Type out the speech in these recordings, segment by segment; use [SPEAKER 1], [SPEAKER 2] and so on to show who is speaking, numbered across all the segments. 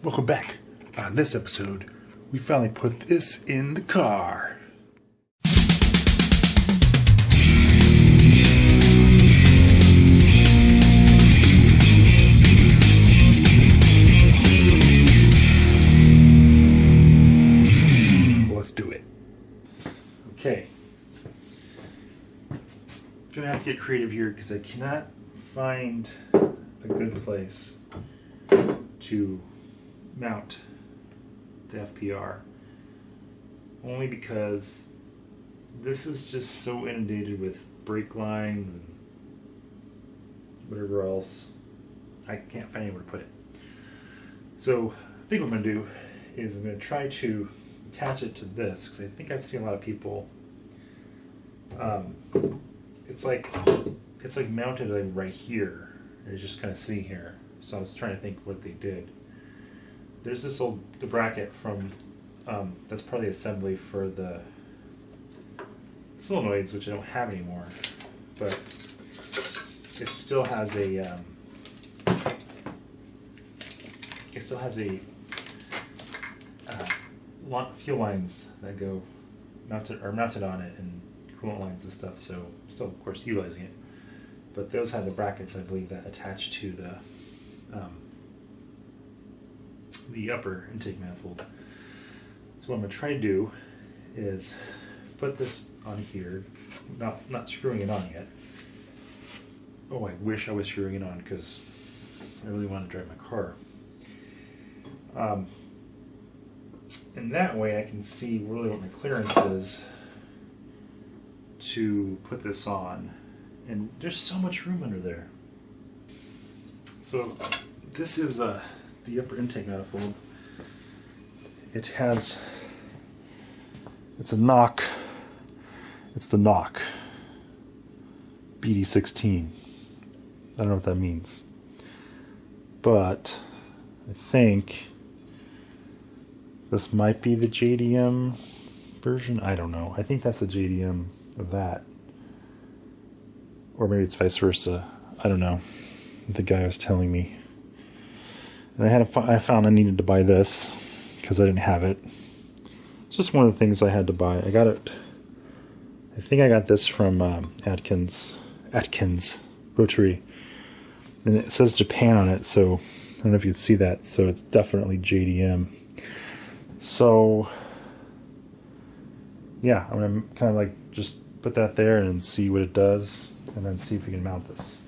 [SPEAKER 1] Welcome back. On this episode, we finally put this in the car. Let's do it. Okay. Gonna have to get creative here because I cannot find a good place to mount the FPR, only because this is just so inundated with brake lines and whatever else. I can't find anywhere to put it. So I think what I'm going to do is I'm going to try to attach it to this, because I think I've seen a lot of people it's like mounted like right here. It's just kind of sitting here. So I was trying to think what they did. There's this the bracket from that's part of the assembly for the solenoids, which I don't have anymore, but it still has a fuel lines that go mounted on it, and coolant lines and stuff. So still, of course, utilizing it. But those have the brackets, I believe, that attach to the upper intake manifold. So what I'm going to try to do is put this on here, not screwing it on yet. Oh, I wish I was screwing it on, because I really want to drive my car. And that way I can see really what my clearance is to put this on. And there's so much room under there. So this is the upper intake manifold. It's a knock. It's the knock BD16. I don't know what that means, but I think this might be the JDM version. I don't know. I think that's the JDM of that. Or maybe it's vice versa. I don't know. The guy was telling me. And I found I needed to buy this because I didn't have it. It's just one of the things I had to buy. I got it. I think I got this from Atkins Rotary. And it says Japan on it, so I don't know if you can see that. So it's definitely JDM. So yeah, I'm going to kind of like just put that there and see what it does, and then see if we can mount this.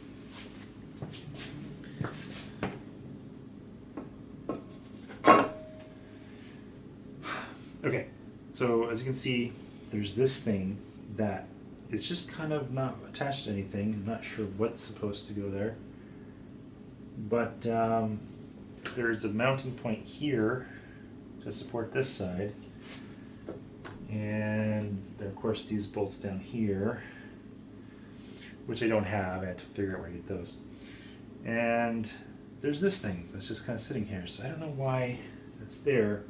[SPEAKER 1] Okay, so as you can see, there's this thing that is just kind of not attached to anything. I'm not sure what's supposed to go there. But there's a mounting point here to support this side. And then, of course, these bolts down here, which I don't have. I had to figure out where to get those. And there's this thing that's just kind of sitting here. So I don't know why it's there.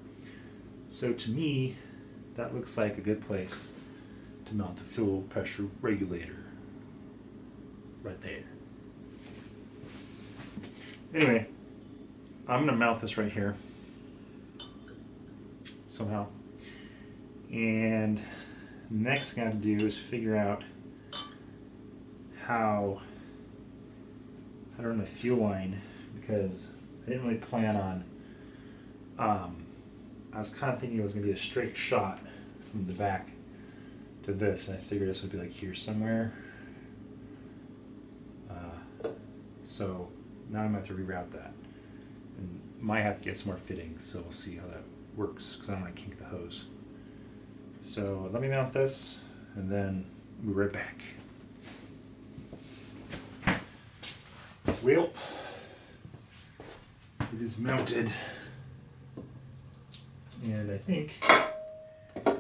[SPEAKER 1] So to me, that looks like a good place to mount the fuel pressure regulator. Right there. Anyway, I'm going to mount this right here. Somehow. And next thing I have to do is figure out how to run my fuel line, because I didn't really plan on I was kind of thinking it was going to be a straight shot from the back to this, and I figured this would be like here somewhere. So now I'm going to have to reroute that, and might have to get some more fittings, so we'll see how that works, because I don't want to kink the hose. So let me mount this, and then we'll be right back. Well, it is mounted, and I think for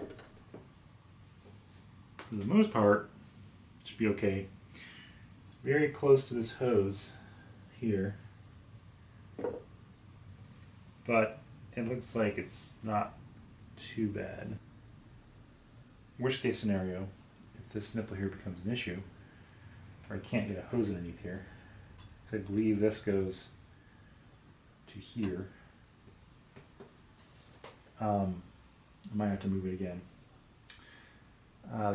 [SPEAKER 1] the most part it should be okay. It's very close to this hose here, but it looks like it's not too bad. Worst case scenario, if this nipple here becomes an issue, or I can't get a hose underneath here, I believe this goes to here. I might have to move it again.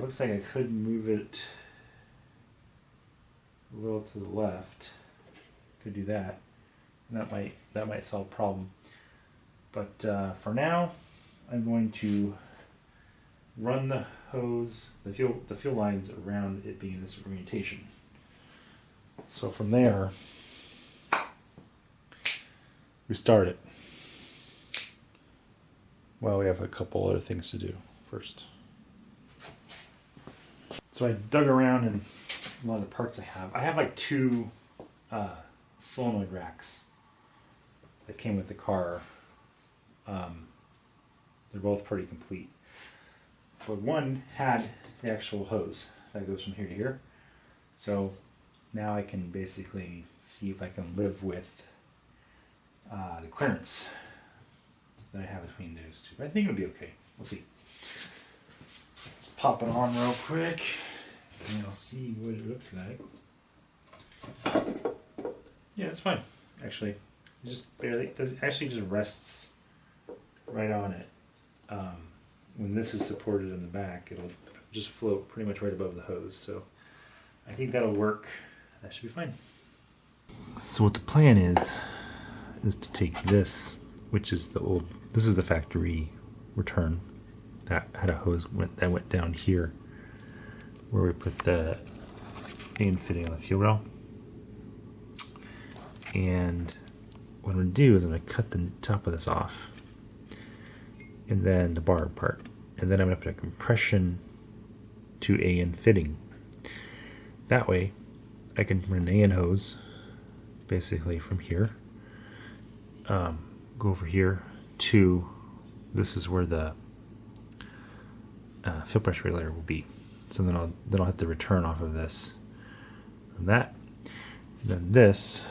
[SPEAKER 1] Looks like I could move it a little to the left. Could do that. And that might solve the problem. But for now, I'm going to run the hose, the fuel lines around it being this orientation. So from there, we start it. Well, we have a couple other things to do first. So I dug around in a lot of the parts I have. I have like 2 solenoid racks that came with the car. They're both pretty complete. But one had the actual hose that goes from here to here. So now I can basically see if I can live with the clearance that I have between those two. But I think it'll be okay. We'll see. Just pop it on real quick and I'll see what it looks like. Yeah, it's fine. Actually, it just barely, actually just rests right on it. When this is supported in the back, it'll just float pretty much right above the hose. So I think that'll work. That should be fine. So what the plan is to take this, which is this is the factory return that had a hose that went down here where we put the main fitting on the fuel rail. And what I'm going to do is I'm going to cut the top of this off, and then the barb part, and then I'm going to put a compression to AN fitting. That way I can run an AN hose basically from here, go over here to, this is where the fuel pressure regulator will be. So then I'll have to return off of this from that. And then this,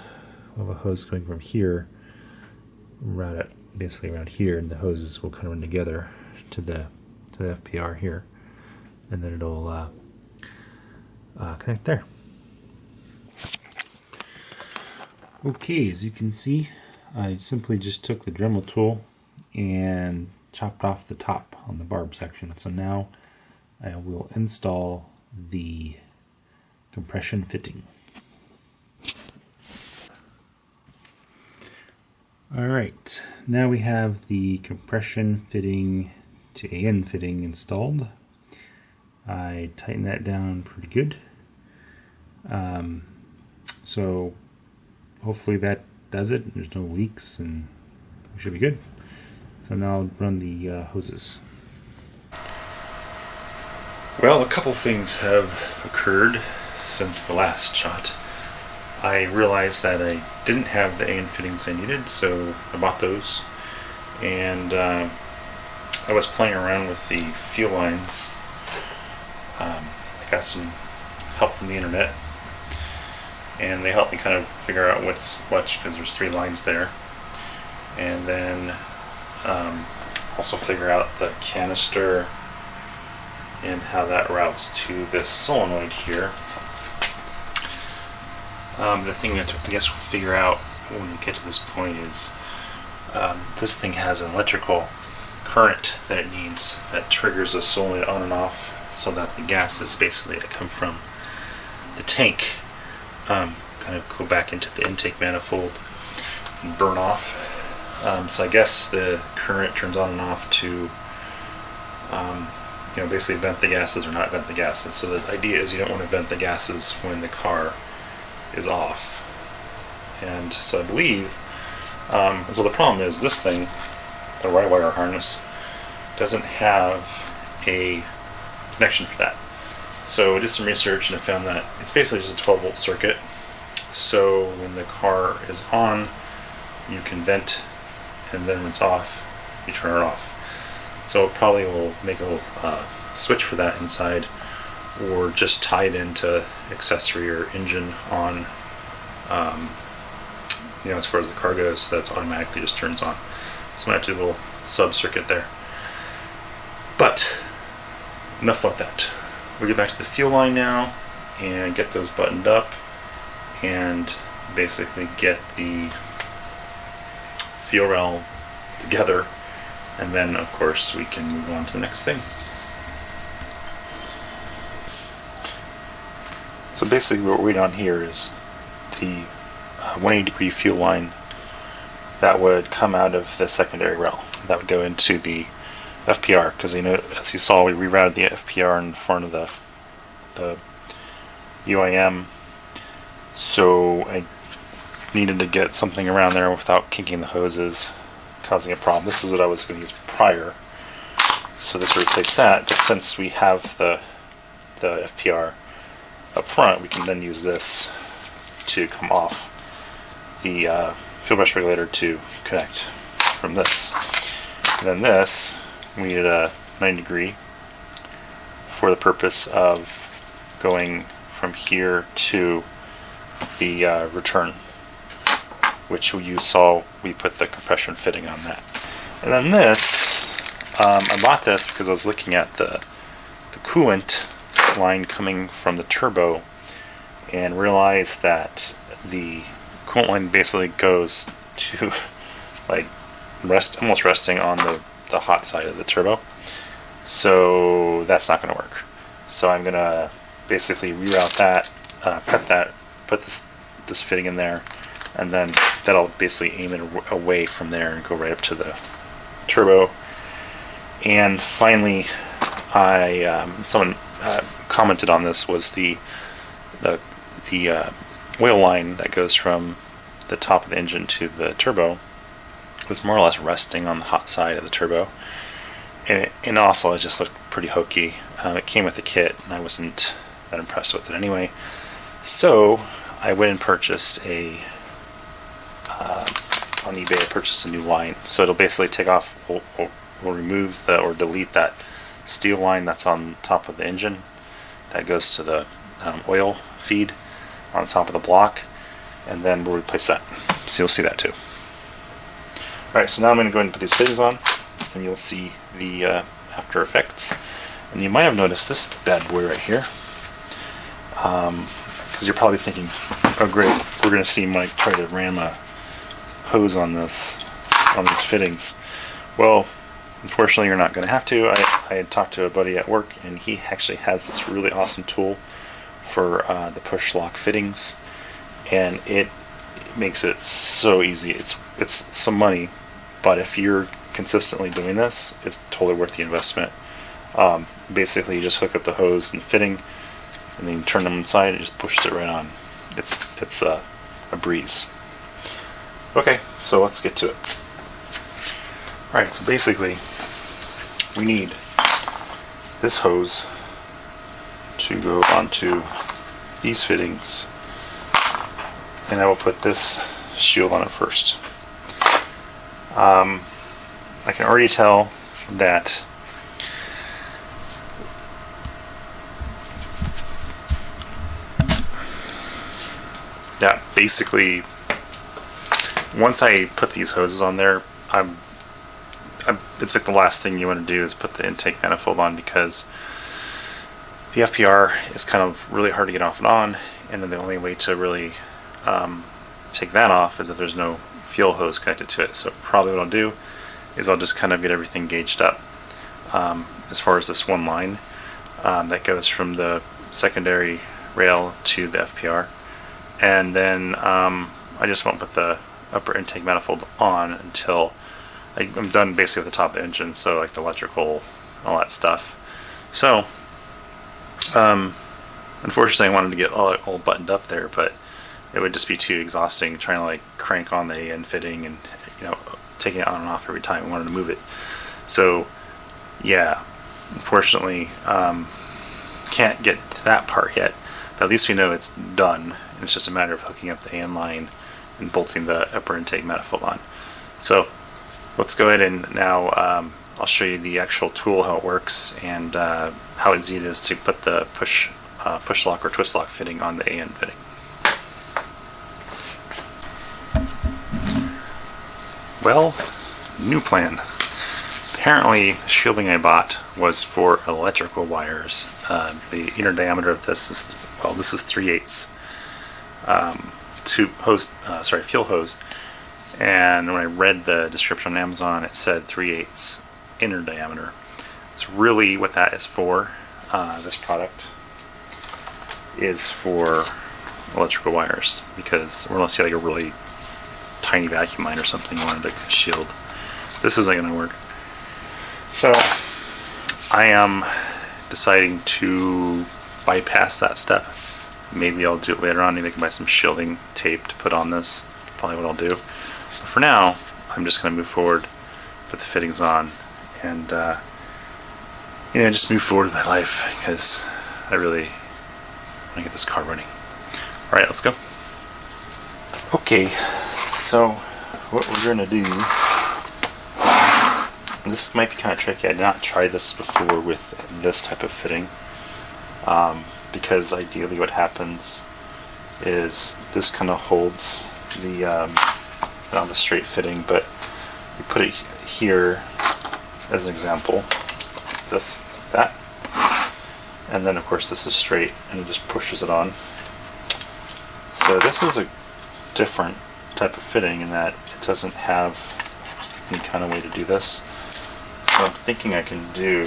[SPEAKER 1] we'll have a hose going from here basically around here, and the hoses will kind of run together to the FPR here, and then it'll connect there. Okay, as you can see, I simply just took the Dremel tool and chopped off the top on the barb section. So now I will install the compression fitting. Alright, now we have the compression fitting to AN fitting installed. I tightened that down pretty good. So hopefully that does it. There's no leaks and we should be good. So now I'll run the hoses. Well, a couple things have occurred since the last shot. I realized that I didn't have the AN fittings I needed, so I bought those. And I was playing around with the fuel lines. I got some help from the internet, and they helped me kind of figure out what's what, because there's 3 lines there. And then also figure out the canister and how that routes to this solenoid here. The thing that I guess we'll figure out when we get to this point is this thing has an electrical current that it needs that triggers the solenoid on and off, so that the gases basically that come from the tank kind of go back into the intake manifold and burn off. So I guess the current turns on and off to basically vent the gases or not vent the gases. So the idea is you don't want to vent the gases when the car is off. And so I believe, so the problem is this thing, the Y-wire harness, doesn't have a connection for that. So I did some research and I found that it's basically just a 12-volt circuit. So when the car is on, you can vent, and then when it's off, you turn it off. So it probably will make a little switch for that inside, or just tie it into accessory or engine on, as far as the car goes, so that's automatically just turns on. So I might do a little sub-circuit there. But enough about that. We'll get back to the fuel line now and get those buttoned up and basically get the fuel rail together And then of course we can move on to the next thing. So basically what we're waiting on here is the 180-degree fuel line that would come out of the secondary rail. That would go into the FPR, because as you saw, we rerouted the FPR in front of the UIM, so I needed to get something around there without kinking the hoses, causing a problem. This is what I was going to use prior, so this will replace that. But since we have the FPR up front, we can then use this to come off the fuel pressure regulator to connect from this. And then this, we needed a 90-degree for the purpose of going from here to the return, which you saw we put the compression fitting on that. And then this, I bought this because I was looking at the coolant line coming from the turbo and realized that the coolant line basically goes to like almost resting on the hot side of the turbo. So that's not going to work. So I'm going to basically reroute that, cut that, put this fitting in there, and then that'll basically aim it away from there and go right up to the turbo. And finally, someone commented on this, was the oil line that goes from the top of the engine to the turbo was more or less resting on the hot side of the turbo, and also it just looked pretty hokey. It came with the kit, and I wasn't that impressed with it anyway. So I went and purchased on eBay. I purchased a new line. So it'll basically take off, we'll remove or delete that steel line that's on top of the engine that goes to the oil feed on top of the block, and then we'll replace that. So you'll see that too. Alright, so now I'm going to go ahead and put these fittings on, and you'll see the after effects. And you might have noticed this bad boy right here, because you're probably thinking, oh great, we're going to see Mike try to ram a hose on these fittings. Well, unfortunately you're not going to have to. I had talked to a buddy at work, and he actually has this really awesome tool for the push lock fittings, and it makes it so easy. It's some money, but if you're consistently doing this, it's totally worth the investment. Basically, you just hook up the hose and fitting, and then you turn them inside and just pushes it right on. It's a breeze. Okay, so let's get to it. Alright, so basically we need this hose to go onto these fittings, and I will put this shield on it first. I can already tell that basically once I put these hoses on there, it's like the last thing you want to do is put the intake manifold on, because the FPR is kind of really hard to get off and on, and then the only way to really take that off is if there's no fuel hose connected to it. So probably what I'll do is I'll just kind of get everything gauged up as far as this one line that goes from the secondary rail to the FPR, and then I just won't put the upper intake manifold on until I'm done basically with the top of the engine, so like the electrical, all that stuff. So unfortunately I wanted to get all buttoned up there, but it would just be too exhausting trying to like crank on the AN fitting and taking it on and off every time I wanted to move it. So yeah, unfortunately can't get to that part yet, but at least we know it's done, and it's just a matter of hooking up the AN line and bolting the upper intake manifold on. So let's go ahead and now I'll show you the actual tool, how it works, and how easy it is to put the push lock or twist lock fitting on the AN fitting. Well, new plan. Apparently the shielding I bought was for electrical wires. The inner diameter of this is, well, this is 3/8 fuel hose, and when I read the description on Amazon, it said 3/8, inner diameter. It's really what that is for. This product is for electrical wires, because unless you had like a really tiny vacuum line or something you wanted to shield, this isn't going to work. So I am deciding to bypass that step. Maybe I'll do it later on. Maybe I can buy some shielding tape to put on this. Probably what I'll do. But for now, I'm just going to move forward, put the fittings on, and just move forward with my life, because I really want to get this car running. All right, let's go. Okay, so what we're going to do, this might be kind of tricky. I did not try this before with this type of fitting, because ideally what happens is this kind of holds the on the straight fitting, but you put it here as an example, this, that, and then of course this is straight and it just pushes it on. So this is a different type of fitting in that it doesn't have any kind of way to do this. So I'm thinking I can do,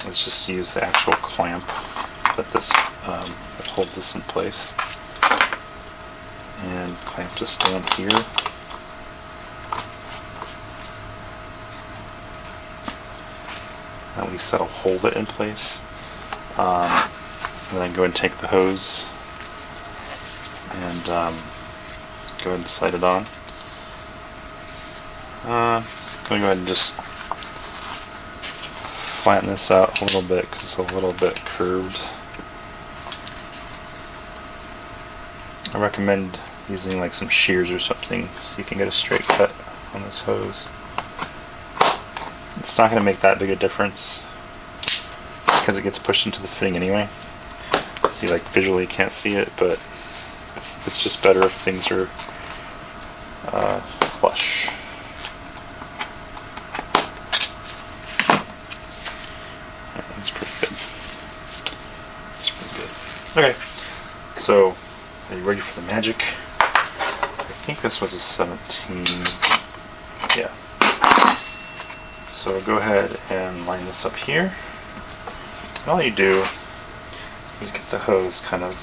[SPEAKER 1] let's just use the actual clamp that this that holds this in place, and clamp this down here. At least that'll hold it in place. And then go and take the hose and go ahead and slide it on. I'm going to go ahead and just flatten this out a little bit because it's a little bit curved. I recommend using like some shears or something so you can get a straight cut on this hose. It's not going to make that big a difference because it gets pushed into the fitting anyway. See, like visually you can't see it, but it's just better if things are flush. That's pretty good. That's pretty good. Okay, so are you ready for the magic? I think this was a 17. Yeah. So go ahead and line this up here. And all you do is get the hose kind of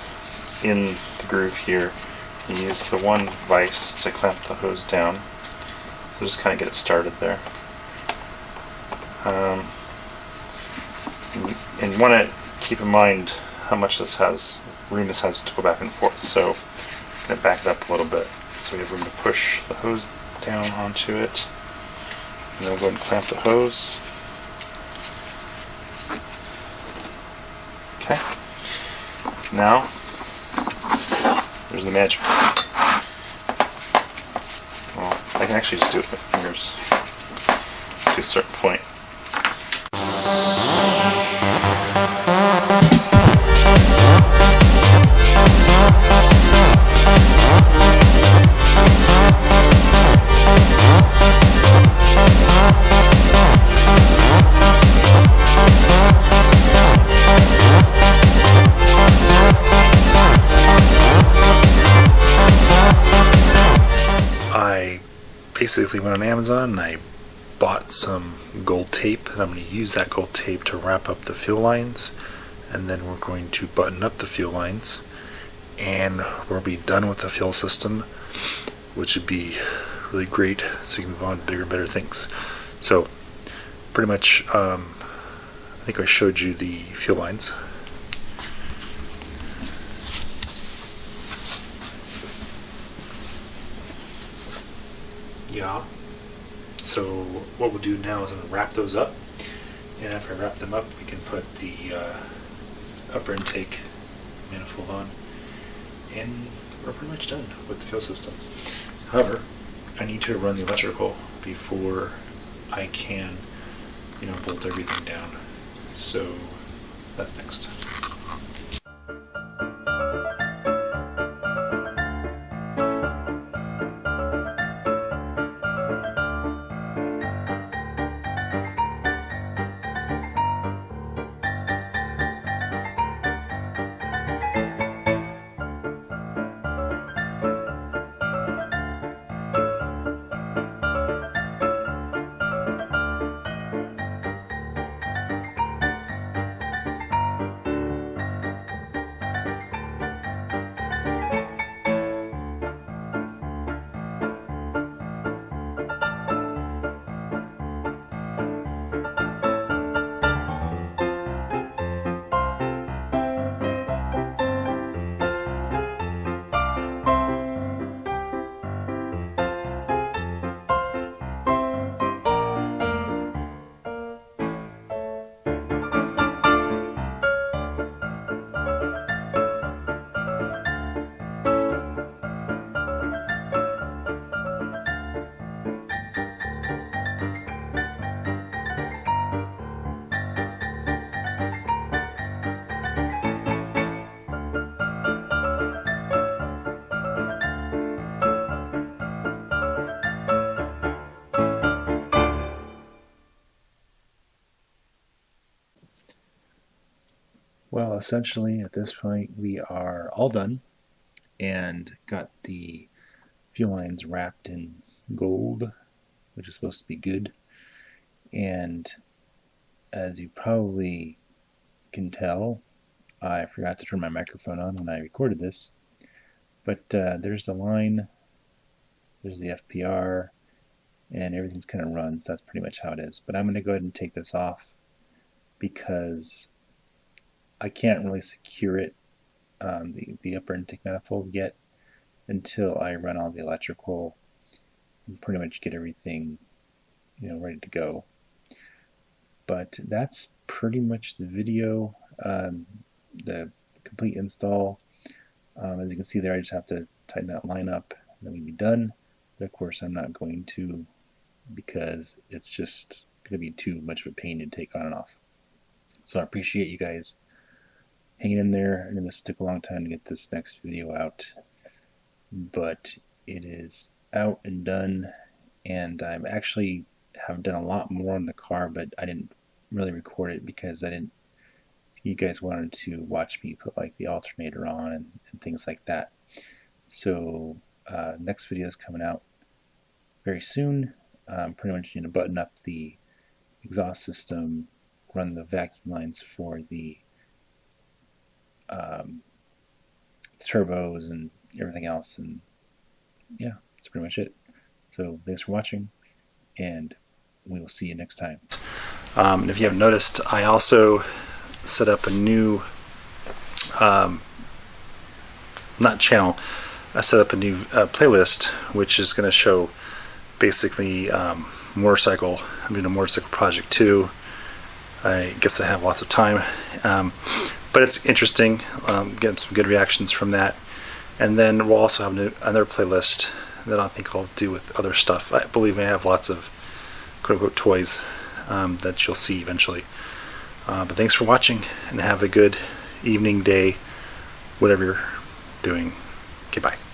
[SPEAKER 1] in the groove here. You use the one vise to clamp the hose down. So just kind of get it started there. And you want to keep in mind how much this has, room this has to go back and forth. So I'm going to back it up a little bit so we have room to push the hose down onto it. And then we'll go ahead and clamp the hose. Okay. Now, there's the magic. Well, I can actually just do it with my fingers to a certain point. Basically went on Amazon and I bought some gold tape, and I'm going to use that gold tape to wrap up the fuel lines, and then we're going to button up the fuel lines, and we'll be done with the fuel system, which would be really great so you can move on to bigger and better things. So pretty much I think I showed you the fuel lines. Yeah. So what we'll do now is I'm going to wrap those up, and after I wrap them up we can put the upper intake manifold on, and we're pretty much done with the fuel system. However, I need to run the electrical before I can, bolt everything down. So that's next.
[SPEAKER 2] Well, essentially at this point we are all done and got the fuel lines wrapped in gold, which is supposed to be good. And as you probably can tell, I forgot to turn my microphone on when I recorded this, but there's the line, there's the FPR, and everything's kind of run, so that's pretty much how it is. But I'm going to go ahead and take this off because I can't really secure it, the upper intake manifold, yet until I run all the electrical and pretty much get everything, ready to go. But that's pretty much the video, the complete install. As you can see there, I just have to tighten that line up, and then we'll be done. But of course, I'm not going to, because it's just going to be too much of a pain to take on and off. So I appreciate you guys hanging in there. I know this took a long time to get this next video out, but it is out and done, and I actually have done a lot more on the car, but I didn't really record it because you guys wanted to watch me put like the alternator on and things like that. So next video is coming out very soon. Pretty much button up the exhaust system, run the vacuum lines for the turbos and everything else, and yeah, that's pretty much it. So thanks for watching, and we will see you next time.
[SPEAKER 1] And if you haven't noticed, I also set up a new not channel, I set up a new playlist, which is going to show basically motorcycle. I'm doing a motorcycle project too. I guess I have lots of time, but it's interesting, getting some good reactions from that. And then we'll also have another playlist that I think I'll do with other stuff. I believe I have lots of quote-unquote toys that you'll see eventually. But thanks for watching, and have a good evening, day, whatever you're doing. Okay, bye.